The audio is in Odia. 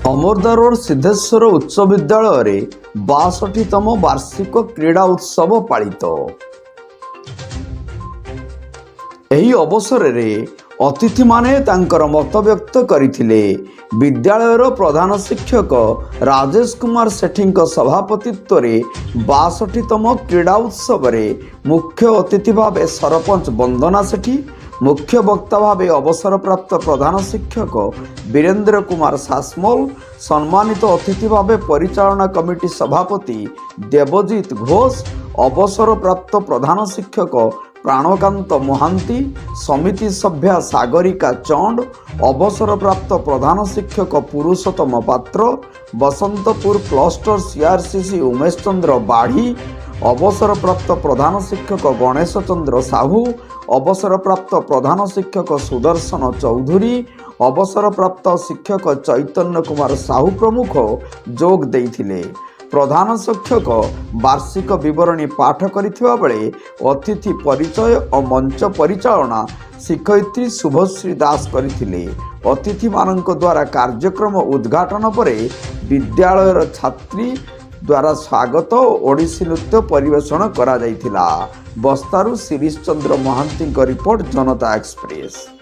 ଅମରଦା ରୋଡ ସିଦ୍ଧେଶ୍ୱର ଉଚ୍ଚ ବିଦ୍ୟାଳୟରେ 62ତମ ବାର୍ଷିକ କ୍ରୀଡ଼ା ଉତ୍ସବ ପାଳିତ। ଏହି ଅବସରରେ ଅତିଥିମାନେ ତାଙ୍କର ମତ ବ୍ୟକ୍ତ କରିଥିଲେ। ବିଦ୍ୟାଳୟର ପ୍ରଧାନ ଶିକ୍ଷକ ରାଜେଶ କୁମାର ସେଠୀଙ୍କ ସଭାପତିତ୍ୱରେ 62ତମ କ୍ରୀଡ଼ା ଉତ୍ସବରେ ମୁଖ୍ୟ ଅତିଥି ଭାବେ ସରପଞ୍ଚ ବନ୍ଦନା ସେଠୀ, ମୁଖ୍ୟ ବକ୍ତା ଭାବେ ଅବସରପ୍ରାପ୍ତ ପ୍ରଧାନ ଶିକ୍ଷକ ବୀରେନ୍ଦ୍ର କୁମାର ସାସମଲ, ସମ୍ମାନିତ ଅତିଥି ଭାବେ ପରିଚାଳନା କମିଟି ସଭାପତି ଦେବଜିତ ଘୋଷ, ଅବସରପ୍ରାପ୍ତ ପ୍ରଧାନ ଶିକ୍ଷକ ପ୍ରାଣକାନ୍ତ ମହାନ୍ତି, ସମିତି ସଭ୍ୟା ସାଗରିକା ଚଣ୍ଡ, ଅବସରପ୍ରାପ୍ତ ପ୍ରଧାନ ଶିକ୍ଷକ ପୁରୁଷୋତ୍ତମ ପାତ୍ର, ବସନ୍ତପୁର କ୍ଲଷ୍ଟର ସିଆରସିସି ଉମେଶ ଚନ୍ଦ୍ର ବାଢ଼ୀ, ଅବସରପ୍ରାପ୍ତ ପ୍ରଧାନ ଶିକ୍ଷକ ଗଣେଶ ଚନ୍ଦ୍ର ସାହୁ, ଅବସରପ୍ରାପ୍ତ ପ୍ରଧାନ ଶିକ୍ଷକ ସୁଦର୍ଶନ ଚୌଧୁରୀ, ଅବସରପ୍ରାପ୍ତ ଶିକ୍ଷକ ଚୈତନ୍ୟ କୁମାର ସାହୁ ପ୍ରମୁଖ ଯୋଗ ଦେଇଥିଲେ। ପ୍ରଧାନ ଶିକ୍ଷକ ବାର୍ଷିକ ବିବରଣୀ ପାଠ କରିଥିବା ବେଳେ ଅତିଥି ପରିଚୟ ଓ ମଞ୍ଚ ପରିଚାଳନା ଶିକ୍ଷୟିତ୍ରୀ ଶୁଭଶ୍ରୀ ଦାସ କରିଥିଲେ। ଅତିଥିମାନଙ୍କ ଦ୍ୱାରା କାର୍ଯ୍ୟକ୍ରମ ଉଦ୍ଘାଟନ ପରେ ବିଦ୍ୟାଳୟର ଛାତ୍ରୀ ଦ୍ୱାରା ସ୍ୱାଗତ ଓ ଓଡ଼ିଶୀ ନୃତ୍ୟ ପରିବେଷଣ କରାଯାଇଥିଲା। ବସ୍ତାରୁ ଶିରିଷ ଚନ୍ଦ୍ର ମହାନ୍ତିଙ୍କ ରିପୋର୍ଟ, ଜନତା ଏକ୍ସପ୍ରେସ।